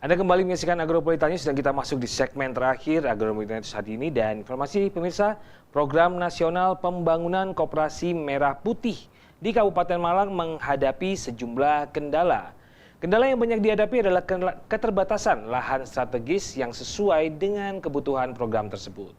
Anda kembali menyaksikan Agropolitan News dan kita masuk di segmen terakhir Agropolitan News hari ini dan informasi pemirsa Program Nasional Pembangunan Koperasi Merah Putih di Kabupaten Malang menghadapi sejumlah kendala. Kendala yang banyak dihadapi adalah keterbatasan lahan strategis yang sesuai dengan kebutuhan program tersebut.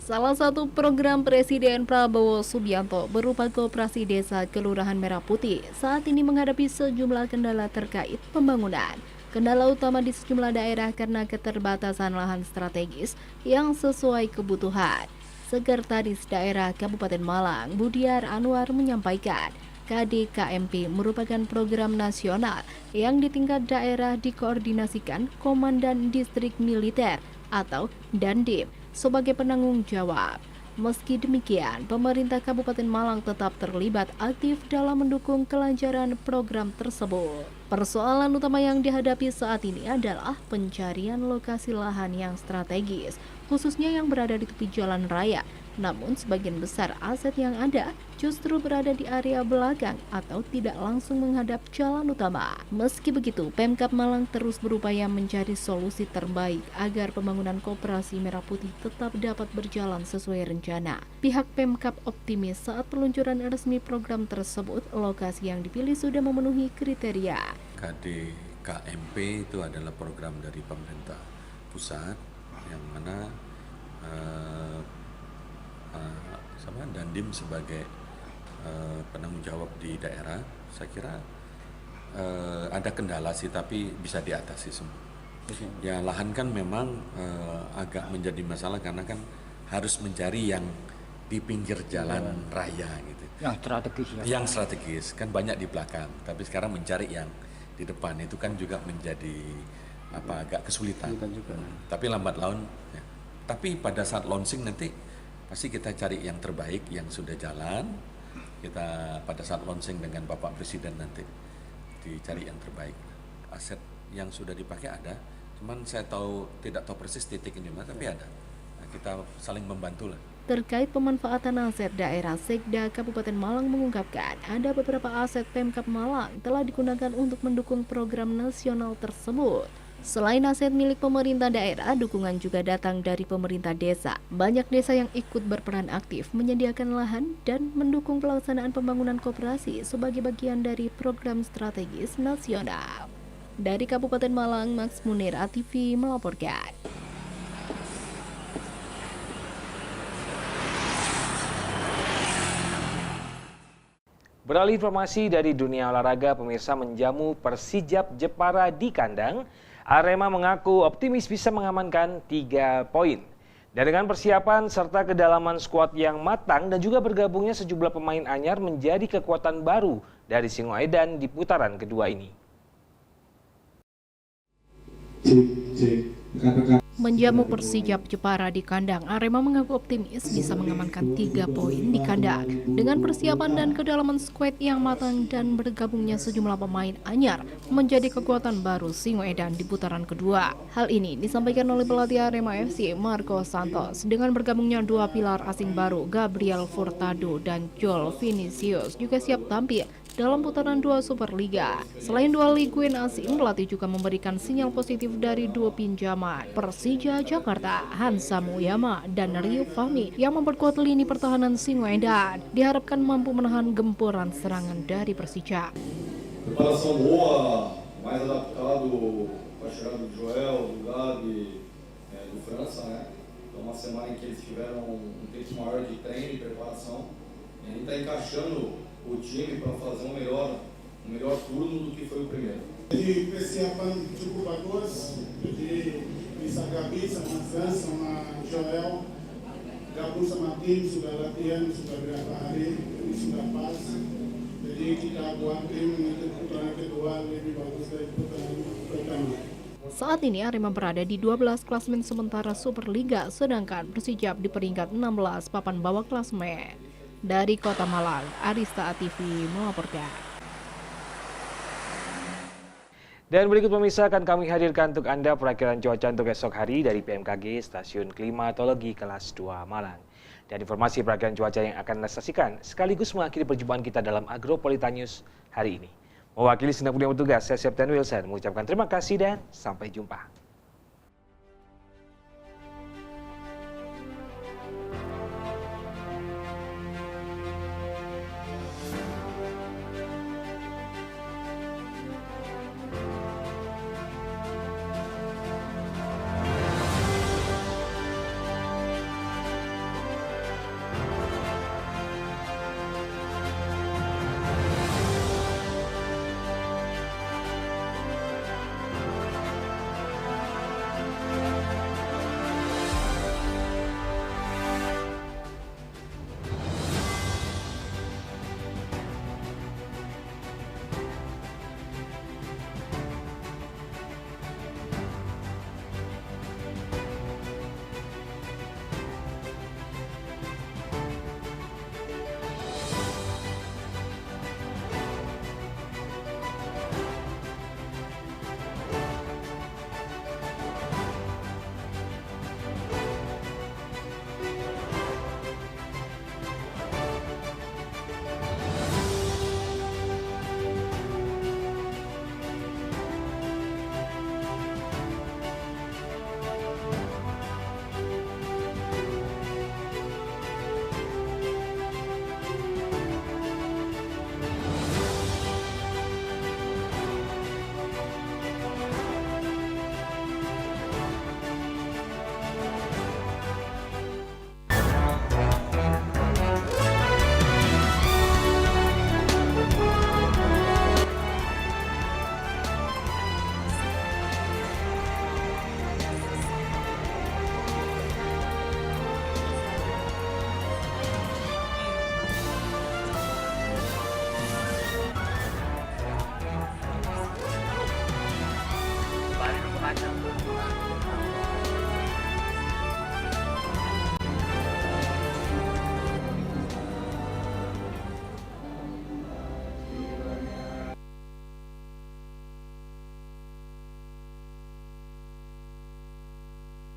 Salah satu program Presiden Prabowo Subianto berupa Koperasi Desa Kelurahan Merah Putih saat ini menghadapi sejumlah kendala terkait pembangunan. Kendala utama di sejumlah daerah karena keterbatasan lahan strategis yang sesuai kebutuhan. Sekretaris Daerah Kabupaten Malang, Budiar Anwar menyampaikan, KDKMP merupakan program nasional yang di tingkat daerah dikoordinasikan Komandan Distrik Militer atau Dandim sebagai penanggung jawab. Meski demikian, pemerintah Kabupaten Malang tetap terlibat aktif dalam mendukung kelancaran program tersebut. Persoalan utama yang dihadapi saat ini adalah pencarian lokasi lahan yang strategis, khususnya yang berada di tepi jalan raya. Namun sebagian besar aset yang ada justru berada di area belakang atau tidak langsung menghadap jalan utama. Meski begitu, Pemkab Malang terus berupaya mencari solusi terbaik agar pembangunan Koperasi Merah Putih tetap dapat berjalan sesuai rencana. Pihak Pemkab optimis saat peluncuran resmi program tersebut, lokasi yang dipilih sudah memenuhi kriteria. KDKMP itu adalah program dari pemerintah pusat yang mana Dandim sebagai penanggung jawab di daerah. Saya kira ada kendala sih, tapi bisa diatasi semua. Ya, lahan kan memang agak menjadi masalah karena kan harus mencari yang di pinggir jalan raya gitu. Yang strategis ya. Yang strategis kan banyak di belakang, tapi sekarang mencari yang di depan itu kan juga menjadi agak kesulitan. Juga. Tapi lambat laun ya. Tapi pada saat launching nanti pasti kita cari yang terbaik yang sudah jalan. Kita pada saat launching dengan Bapak Presiden nanti dicari yang terbaik. Aset yang sudah dipakai ada, cuman saya tidak tahu persis titik ini mana, tapi ada. Nah, kita saling membantu lah. Terkait pemanfaatan aset daerah, Sekda Kabupaten Malang mengungkapkan ada beberapa aset Pemkab Malang telah digunakan untuk mendukung program nasional tersebut. Selain aset milik pemerintah daerah, dukungan juga datang dari pemerintah desa. Banyak desa yang ikut berperan aktif menyediakan lahan dan mendukung pelaksanaan pembangunan koperasi sebagai bagian dari program strategis nasional. Dari Kabupaten Malang, Max Munir, ATV melaporkan. Beralih informasi dari dunia olahraga, pemirsa menjamu Persijap Jepara di kandang. Arema mengaku optimis bisa mengamankan 3 poin. Dan dengan persiapan serta kedalaman skuad yang matang dan juga bergabungnya sejumlah pemain anyar menjadi kekuatan baru dari Singoedan di putaran kedua ini. Menjamu Persijap Jepara di kandang, Arema mengaku optimis bisa mengamankan 3 poin di kandang. Dengan persiapan dan kedalaman skuad yang matang dan bergabungnya sejumlah pemain anyar menjadi kekuatan baru Singoedan di putaran kedua. Hal ini disampaikan oleh pelatih Arema FC Marco Santos. Dengan bergabungnya 2 pilar asing baru, Gabriel Furtado dan Joel Vinicius juga siap tampil dalam putaran 2 Superliga. Selain 2 liguin asing, pelatih juga memberikan sinyal positif dari 2 pinjaman Persija Jakarta, Hansa Muyama dan Rio Fahmi yang memperkuat lini pertahanan Singoedan. Diharapkan mampu menahan gempuran serangan dari Persija. Preparação boa, mais adaptado com a chegada do Joel, do Gabi, do França, né? Então uma semana em que eles tiveram tempo maior de treino e preparação. E a gente está encaixando o time para fazer um melhor turno do que foi o primeiro. Jadi persiapan cukup bagus, jadi bisa Gabi sama Franz sama Joel gabung sama tim, sudah latihan sudah berapa hari, ini sudah pas. Jadi kita buat tim untuk putaran kedua lebih bagus dari putaran pertama. Saat ini Arema berada di 12 klasemen sementara Superliga, sedangkan Persijap di peringkat 16 papan bawah klasemen. Dari Kota Malang, Arista TV melaporkan. Dan berikut pemirsa akan kami hadirkan untuk Anda perakiran cuaca untuk esok hari dari BMKG Stasiun Klimatologi Kelas 2 Malang. Dan informasi perakiran cuaca yang akan Anda saksikan sekaligus mengakhiri perjumpaan kita dalam Agropolitan News hari ini. Mewakili segenap dunia petugas, saya Septian Wilson mengucapkan terima kasih dan sampai jumpa.